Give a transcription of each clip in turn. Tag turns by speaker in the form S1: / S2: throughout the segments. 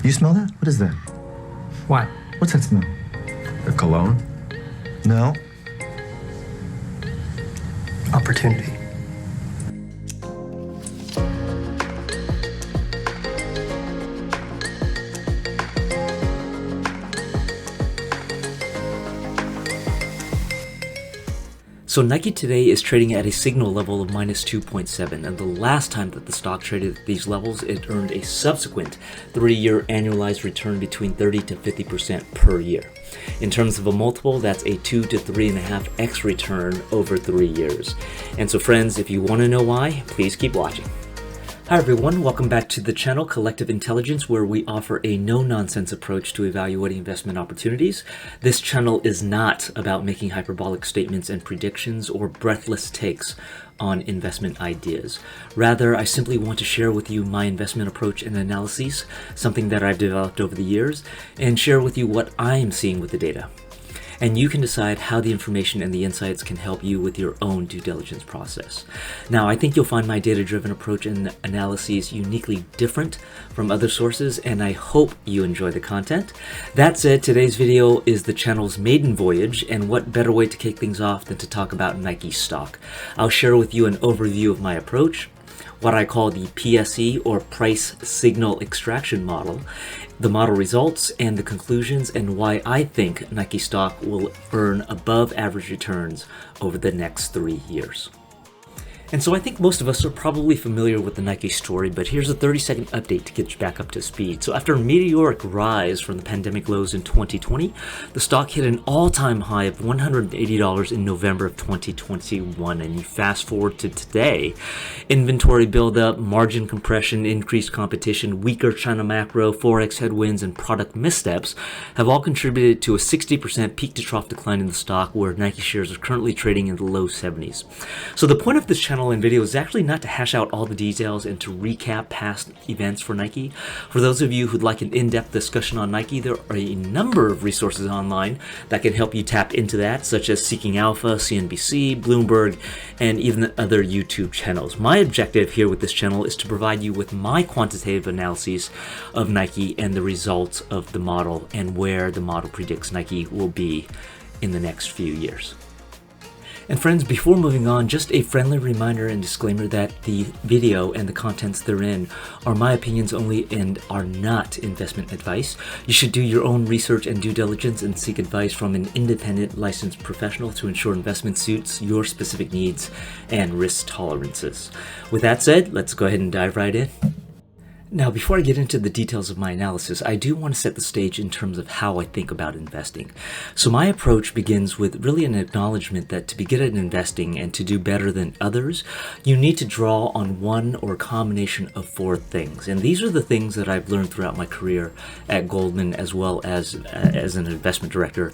S1: You smell that? What is that?
S2: What?
S1: What's that smell?
S3: The cologne?
S1: No.
S2: Opportunity.
S4: So Nike today is trading at a signal level of minus 2.7, and the last time that the stock traded at these levels, it earned a subsequent 3-year annualized return between 30 to 50% per year. In terms of a multiple, that's a 2 to 3.5x return over 3 years. And so friends, if you want to know why, please keep watching. Hi everyone, welcome back to the channel Collective Intelligence, where we offer a no-nonsense approach to evaluating investment opportunities. This channel is not about making hyperbolic statements and predictions or breathless takes on investment ideas. Rather, I simply want to share with you my investment approach and analyses, something that I've developed over the years, and share with you what I'm seeing with the data. And you can decide how the information and the insights can help you with your own due diligence process. Now, I think you'll find my data-driven approach and analyses uniquely different from other sources, and I hope you enjoy the content. That said, today's video is the channel's maiden voyage, and what better way to kick things off than to talk about Nike stock. I'll share with you an overview of my approach, what I call the PSC or Price Signal Extraction Model, the model results and the conclusions, and why I think Nike stock will earn above average returns over the next 3 years. And so I think most of us are probably familiar with the Nike story, but here's a 30-second update to get you back up to speed. So after a meteoric rise from the pandemic lows in 2020, the stock hit an all-time high of $180 in November of 2021. And you fast forward to today, inventory buildup, margin compression, increased competition, weaker China macro, Forex headwinds, and product missteps have all contributed to a 60% peak to trough decline in the stock, where Nike shares are currently trading in the low 70s. So the point of this channel and video is actually not to hash out all the details and to recap past events for Nike. For those of you who'd like an in-depth discussion on Nike, there are a number of resources online that can help you tap into that, such as Seeking Alpha, CNBC, Bloomberg, and even other YouTube channels. My objective here with this channel is to provide you with my quantitative analyses of Nike and the results of the model and where the model predicts Nike will be in the next few years. And friends, before moving on, just a friendly reminder and disclaimer that the video and the contents therein are my opinions only and are not investment advice. You should do your own research and due diligence and seek advice from an independent licensed professional to ensure investment suits your specific needs and risk tolerances. With that said, let's go ahead and dive right in. Now, before I get into the details of my analysis, I do want to set the stage in terms of how I think about investing. So my approach begins with really an acknowledgement that to be good at investing and to do better than others, you need to draw on one or a combination of 4 things. And these are the things that I've learned throughout my career at Goldman, as well as an investment director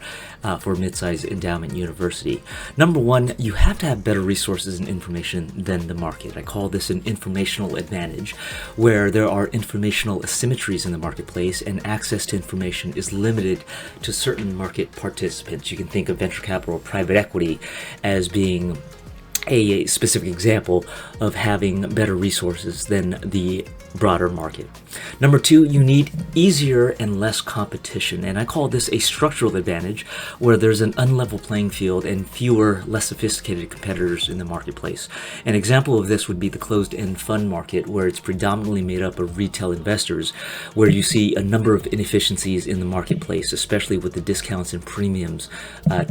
S4: for Midsize Endowment University. Number 1, you have to have better resources and information than the market. I call this an informational advantage, where there are informational asymmetries in the marketplace and access to information is limited to certain market participants. You can think of venture capital or private equity as being a specific example of having better resources than the broader market. Number 2, you need easier and less competition, and I call this a structural advantage, where there's an unlevel playing field and fewer, less sophisticated competitors in the marketplace. An example of this would be the closed-end fund market, where it's predominantly made up of retail investors, where you see a number of inefficiencies in the marketplace, especially with the discounts and premiums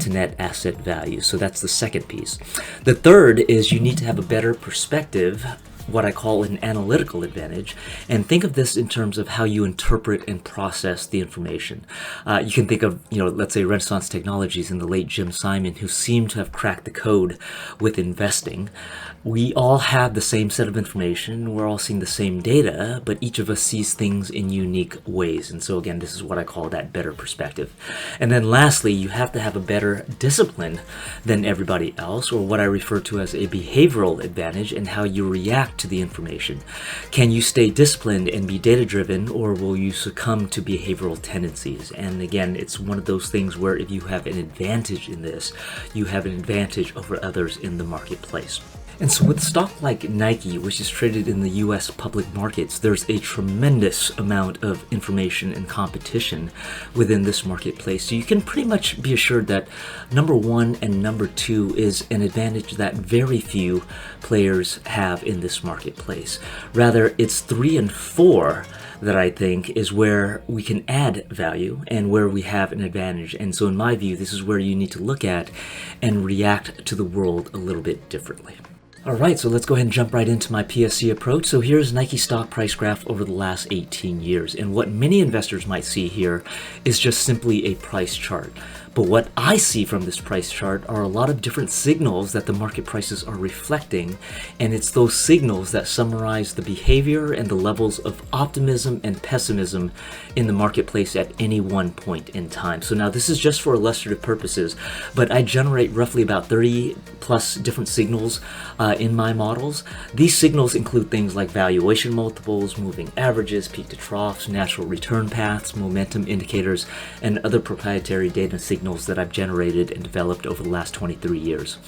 S4: to net asset value. So that's the second piece. The third is you need to have a better perspective, what I call an analytical advantage, and think of this in terms of how you interpret and process the information. You can think of, let's say Renaissance Technologies and the late Jim Simon, who seemed to have cracked the code with investing. We all have the same set of information, we're all seeing the same data, but each of us sees things in unique ways. And so again, this is what I call that better perspective. And then lastly, you have to have a better discipline than everybody else, or what I refer to as a behavioral advantage in how you react to the information. Can you stay disciplined and be data-driven, or will you succumb to behavioral tendencies? And again, it's one of those things where if you have an advantage in this, you have an advantage over others in the marketplace. And so with a stock like Nike, which is traded in the US public markets, there's a tremendous amount of information and competition within this marketplace. So you can pretty much be assured that number one and number two is an advantage that very few players have in this marketplace. Rather, it's 3 and 4 that I think is where we can add value and where we have an advantage. And so in my view, this is where you need to look at and react to the world a little bit differently. All right, so let's go ahead and jump right into my PSC approach. So here's Nike stock price graph over the last 18 years. And what many investors might see here is just simply a price chart. But what I see from this price chart are a lot of different signals that the market prices are reflecting, and it's those signals that summarize the behavior and the levels of optimism and pessimism in the marketplace at any one point in time. So now this is just for illustrative purposes, but I generate roughly about 30 plus different signals in my models. These signals include things like valuation multiples, moving averages, peak to troughs, natural return paths, momentum indicators, and other proprietary data signals that I've generated and developed over the last 23 years.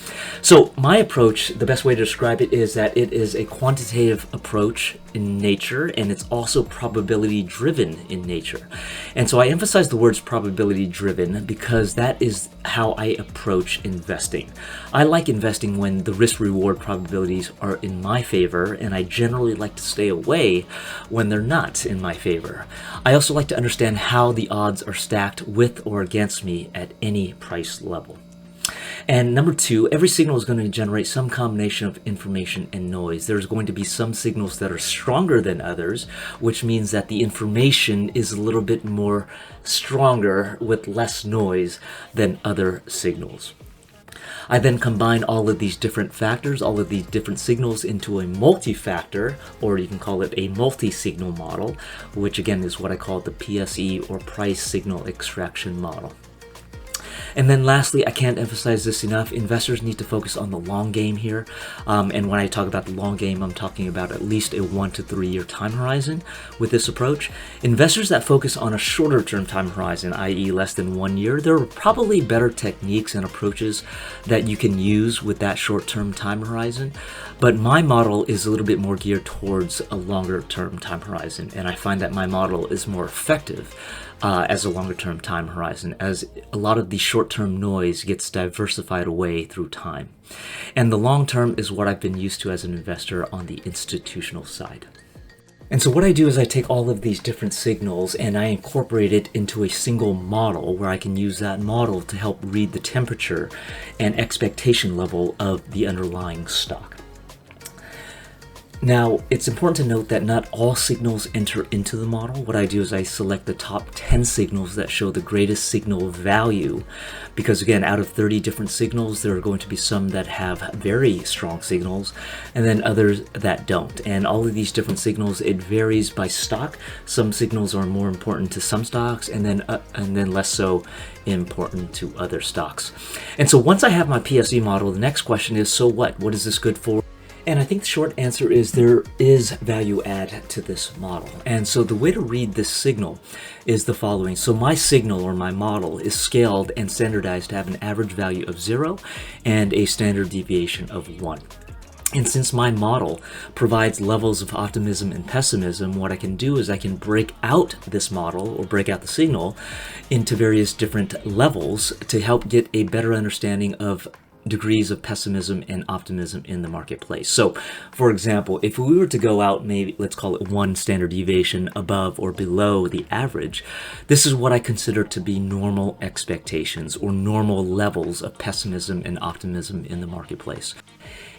S4: So my approach, the best way to describe it is that it is a quantitative approach in nature, and it's also probability driven in nature. And so I emphasize the words probability driven because that is how I approach investing. I like investing when the risk reward probabilities are in my favor, and I generally like to stay away when they're not in my favor. I also like to understand how the odds are stacked with or against me at any price level. And number two, every signal is going to generate some combination of information and noise. There's going to be some signals that are stronger than others, which means that the information is a little bit more stronger with less noise than other signals. I then combine all of these different factors, all of these different signals into a multi-factor, or you can call it a multi-signal model, which again is what I call the PSE or price signal extraction model. And then lastly, I can't emphasize this enough, investors need to focus on the long game here. And when I talk about the long game, I'm talking about at least a 1 to 3 year time horizon with this approach. Investors that focus on a shorter term time horizon, i.e. less than 1 year, there are probably better techniques and approaches that you can use with that short term time horizon. But my model is a little bit more geared towards a longer term time horizon, and I find that my model is more effective as a longer term time horizon, as a lot of the short term noise gets diversified away through time. And the long term is what I've been used to as an investor on the institutional side. And so what I do is I take all of these different signals and I incorporate it into a single model where I can use that model to help read the temperature and expectation level of the underlying stock. Now, it's important to note that not all signals enter into the model. What I do is I select the top 10 signals that show the greatest signal value, because again, out of 30 different signals, there are going to be some that have very strong signals and then others that don't. And all of these different signals, it varies by stock. Some signals are more important to some stocks and then less so important to other stocks. And so once I have my PSE model, the next question is, so what? What is this good for? And I think the short answer is there is value add to this model. And so the way to read this signal is the following. So my signal or my model is scaled and standardized to have an average value of 0 and a standard deviation of 1. And since my model provides levels of optimism and pessimism, what I can do is I can break out this model or break out the signal into various different levels to help get a better understanding of degrees of pessimism and optimism in the marketplace. So, for example, if we were to go out, maybe let's call it 1 standard deviation above or below the average, this is what I consider to be normal expectations or normal levels of pessimism and optimism in the marketplace.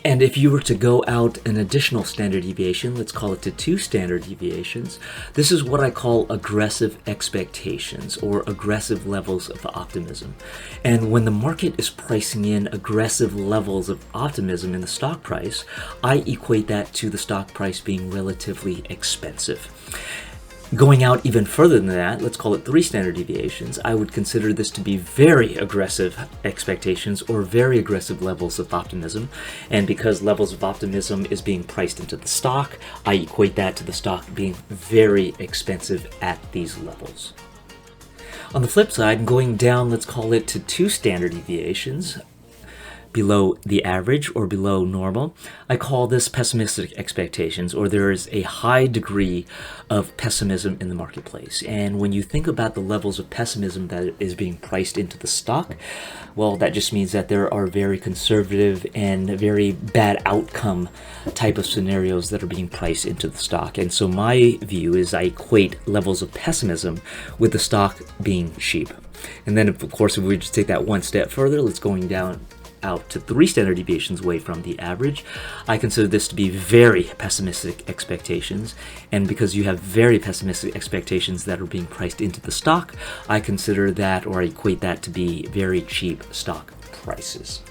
S4: And if you were to go out an additional standard deviation, let's call it to 2 standard deviations, this is what I call aggressive expectations or aggressive levels of optimism. And when the market is pricing in aggressive levels of optimism in the stock price, I equate that to the stock price being relatively expensive. Going out even further than that, let's call it 3 standard deviations, I would consider this to be very aggressive expectations or very aggressive levels of optimism. And because levels of optimism is being priced into the stock, I equate that to the stock being very expensive at these levels. On the flip side, going down, let's call it to 2 standard deviations, below the average or below normal, I call this pessimistic expectations, or there is a high degree of pessimism in the marketplace. And when you think about the levels of pessimism that is being priced into the stock, well, that just means that there are very conservative and very bad outcome type of scenarios that are being priced into the stock. And so my view is I equate levels of pessimism with the stock being cheap. And then, of course, if we just take that one step further, let's going down out to 3 standard deviations away from the average. I consider this to be very pessimistic expectations. And because you have very pessimistic expectations that are being priced into the stock, I consider that, or I equate that to be very cheap stock prices.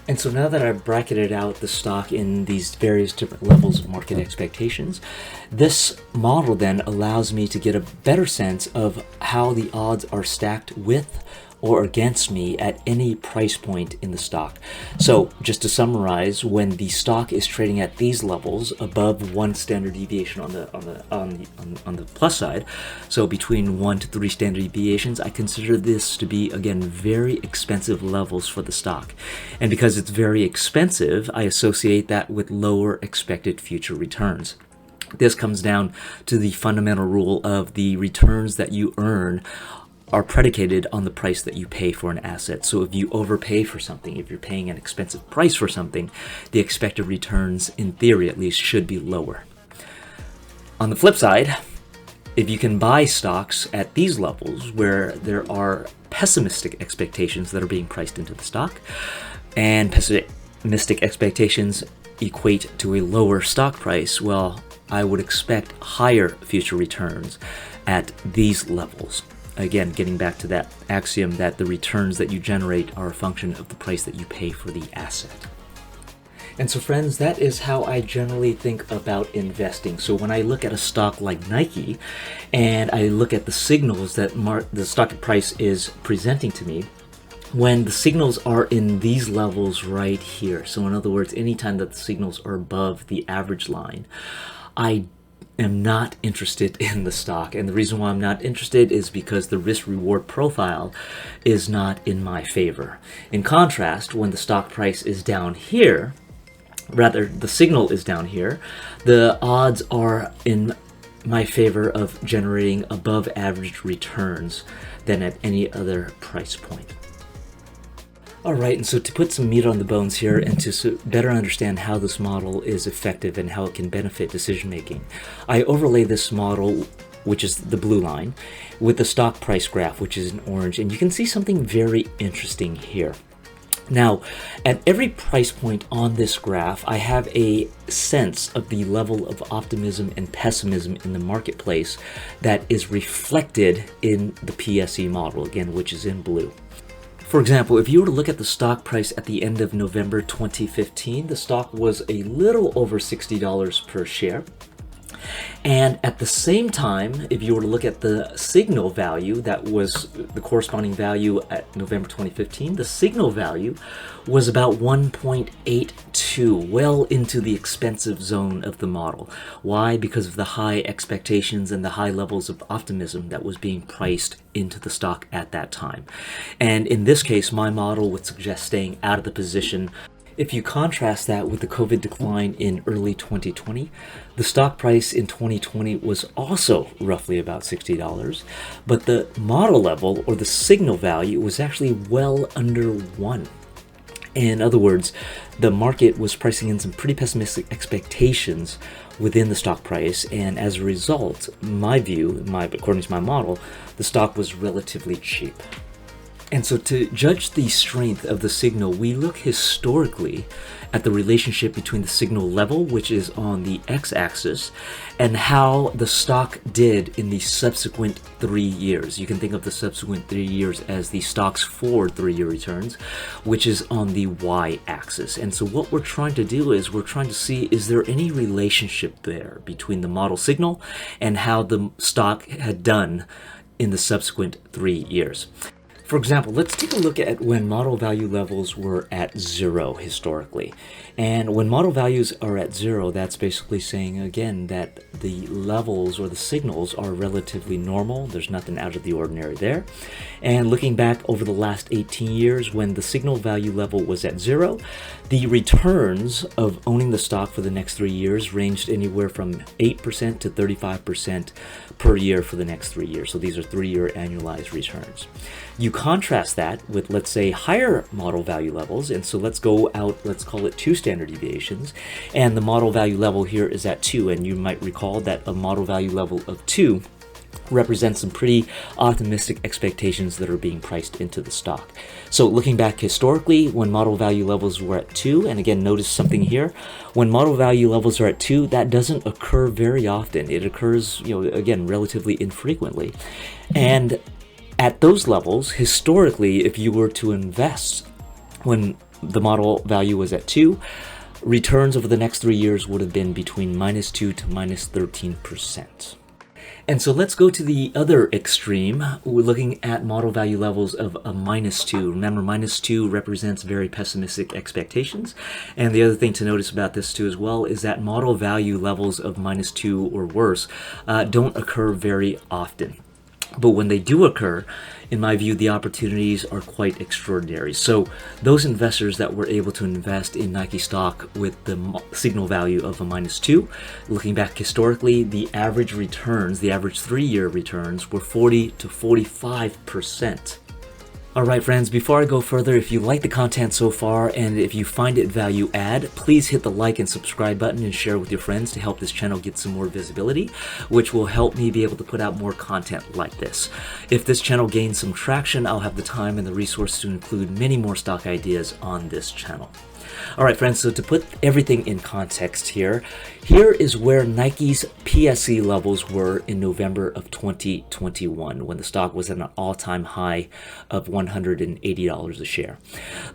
S4: And so now that I've bracketed out the stock in these various different levels of market expectations, this model then allows me to get a better sense of how the odds are stacked with or against me at any price point in the stock. So just to summarize, when the stock is trading at these levels above 1 standard deviation on the plus side, so between 1 to 3 standard deviations, I consider this to be, again, very expensive levels for the stock. And because it's very expensive, I associate that with lower expected future returns. This comes down to the fundamental rule of the returns that you earn are predicated on the price that you pay for an asset. So if you overpay for something, if you're paying an expensive price for something, the expected returns, in theory at least, should be lower. On the flip side, if you can buy stocks at these levels where there are pessimistic expectations that are being priced into the stock, and pessimistic expectations equate to a lower stock price, well, I would expect higher future returns at these levels. Again, getting back to that axiom that the returns that you generate are a function of the price that you pay for the asset. And so friends, that is how I generally think about investing. So when I look at a stock like Nike and I look at the signals that the stock price is presenting to me, when the signals are in these levels right here, so in other words, anytime that the signals are above the average line, I am not interested in the stock. And the reason why I'm not interested is because the risk-reward profile is not in my favor. In contrast, when the stock price is down here, rather the signal is down here, the odds are in my favor of generating above average returns than at any other price point. Alright, and so to put some meat on the bones here and to better understand how this model is effective and how it can benefit decision making, I overlay this model, which is the blue line, with the stock price graph, which is in orange, and you can see something very interesting here. Now, at every price point on this graph, I have a sense of the level of optimism and pessimism in the marketplace that is reflected in the PSC model, again, which is in blue. For example, if you were to look at the stock price at the end of November 2015, the stock was a little over $60 per share. And at the same time, if you were to look at the signal value, that was the corresponding value at November 2015, the signal value was about 1.82, well into the expensive zone of the model. Why? Because of the high expectations and the high levels of optimism that was being priced into the stock at that time. And in this case, my model would suggest staying out of the position. If you contrast that with the COVID decline in early 2020, the stock price in 2020 was also roughly about $60, but the model level, or the signal value, was actually well under 1. In other words, the market was pricing in some pretty pessimistic expectations within the stock price, and as a result, my view, according to my model, the stock was relatively cheap. And so to judge the strength of the signal, we look historically at the relationship between the signal level, which is on the x-axis, and how the stock did in the subsequent 3 years. You can think of the subsequent 3 years as the stock's forward 3-year returns, which is on the y-axis. And so what we're trying to do is we're trying to see, is there any relationship there between the model signal and how the stock had done in the subsequent 3 years. For example, let's take a look at when model value levels were at 0 historically. And when model values are at 0, that's basically saying again that the levels or the signals are relatively normal. There's nothing out of the ordinary there. And looking back over the last 18 years, when the signal value level was at 0, the returns of owning the stock for the next 3 years ranged anywhere from 8% to 35% per year for the next 3 years. So these are 3-year annualized returns. You contrast that with, let's say, higher model value levels. And so let's go out, let's call it 2 standard deviations. And the model value level here is at 2. And you might recall that a model value level of 2 represents some pretty optimistic expectations that are being priced into the stock. So looking back historically, when model value levels were at 2, and again, notice something here, when model value levels are at 2, that doesn't occur very often. It occurs, again, relatively infrequently. And at those levels, historically, if you were to invest when the model value was at 2, returns over the next 3 years would have been between -2 to -13%. And so let's go to the other extreme. We're looking at model value levels of a -2. Remember, -2 represents very pessimistic expectations. And the other thing to notice about this too as well is that model value levels of -2 or worse don't occur very often. But when they do occur, in my view, the opportunities are quite extraordinary. So those investors that were able to invest in Nike stock with the signal value of a -2, looking back historically, the average returns, the average 3-year returns were 40 to 45%. Alright friends, before I go further, if you like the content so far and if you find it value add, please hit the like and subscribe button and share with your friends to help this channel get some more visibility, which will help me be able to put out more content like this. If this channel gains some traction, I'll have the time and the resources to include many more stock ideas on this channel. Alright friends, so to put everything in context here is where Nike's PSC levels were in November of 2021 when the stock was at an all-time high of $180 a share.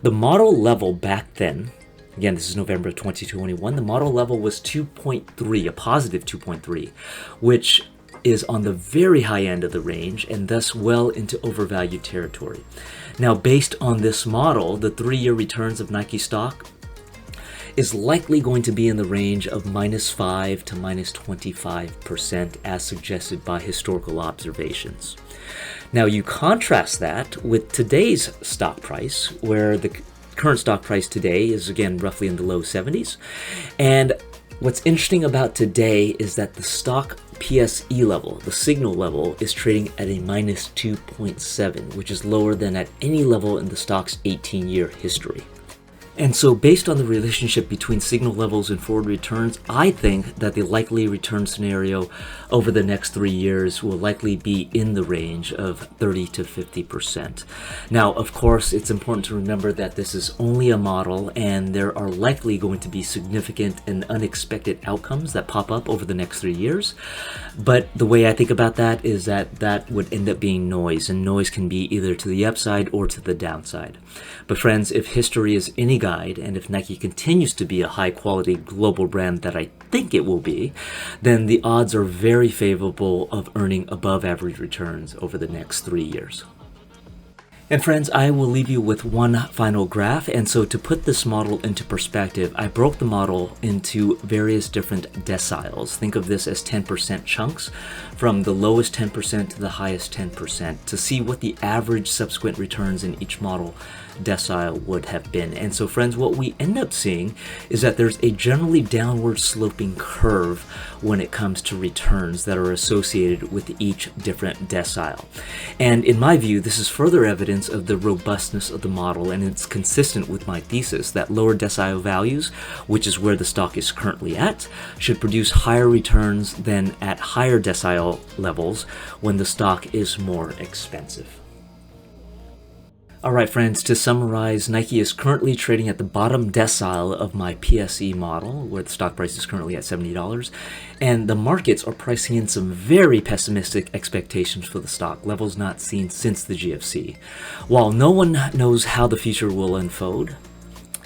S4: The model level back then, again this is November of 2021, the model level was 2.3, a positive 2.3, which is on the very high end of the range and thus well into overvalued territory. Now, based on this model, the 3-year returns of Nike stock is likely going to be in the range of -5 to -25% as suggested by historical observations. Now, you contrast that with today's stock price, where the current stock price today is again roughly in the low 70s. And what's interesting about today is that the stock PSE level, the signal level, is trading at a -2.7, which is lower than at any level in the stock's 18-year history. And so based on the relationship between signal levels and forward returns, I think that the likely return scenario over the next 3 years will likely be in the range of 30 to 50%. Now, of course, it's important to remember that this is only a model and there are likely going to be significant and unexpected outcomes that pop up over the next 3 years. But the way I think about that is that that would end up being noise, and noise can be either to the upside or to the downside. But friends, if history is any guide, and if Nike continues to be a high-quality global brand that I think it will be, then the odds are very favorable of earning above-average returns over the next 3 years. And friends, I will leave you with one final graph. And so to put this model into perspective, I broke the model into various different deciles. Think of this as 10% chunks, from the lowest 10% to the highest 10%, to see what the average subsequent returns in each model decile would have been. And so friends, what we end up seeing is that there's a generally downward sloping curve when it comes to returns that are associated with each different decile. And in my view, this is further evidence of the robustness of the model, and it's consistent with my thesis that lower decile values, which is where the stock is currently at, should produce higher returns than at higher decile levels when the stock is more expensive. Alright friends, to summarize, Nike is currently trading at the bottom decile of my PSE model, where the stock price is currently at $70, and the markets are pricing in some very pessimistic expectations for the stock, levels not seen since the GFC. While no one knows how the future will unfold,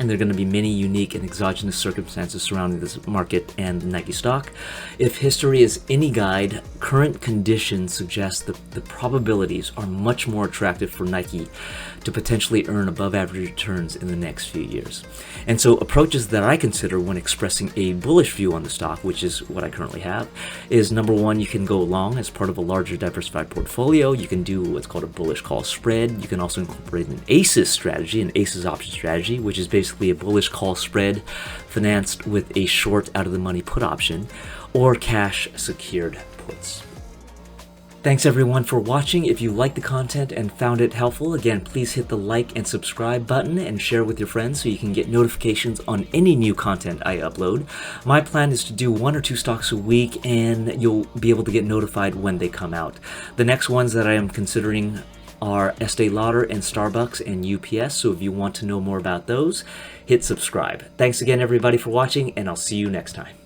S4: and there are going to be many unique and exogenous circumstances surrounding this market and the Nike stock. If history is any guide, current conditions suggest that the probabilities are much more attractive for Nike to potentially earn above average returns in the next few years. And so approaches that I consider when expressing a bullish view on the stock, which is what I currently have, is number one, you can go long as part of a larger diversified portfolio. You can do what's called a bullish call spread. You can also incorporate an ACES strategy, an ACES option strategy, which is basically a bullish call spread financed with a short out of the money put option or cash secured puts. Thanks everyone for watching. If you liked the content and found it helpful, again, please hit the like and subscribe button and share with your friends so you can get notifications on any new content I upload. My plan is to do 1 or 2 stocks a week, and you'll be able to get notified when they come out. The next ones that I am considering are Estee Lauder and Starbucks and UPS, so if you want to know more about those, hit subscribe. Thanks again everybody for watching, and I'll see you next time.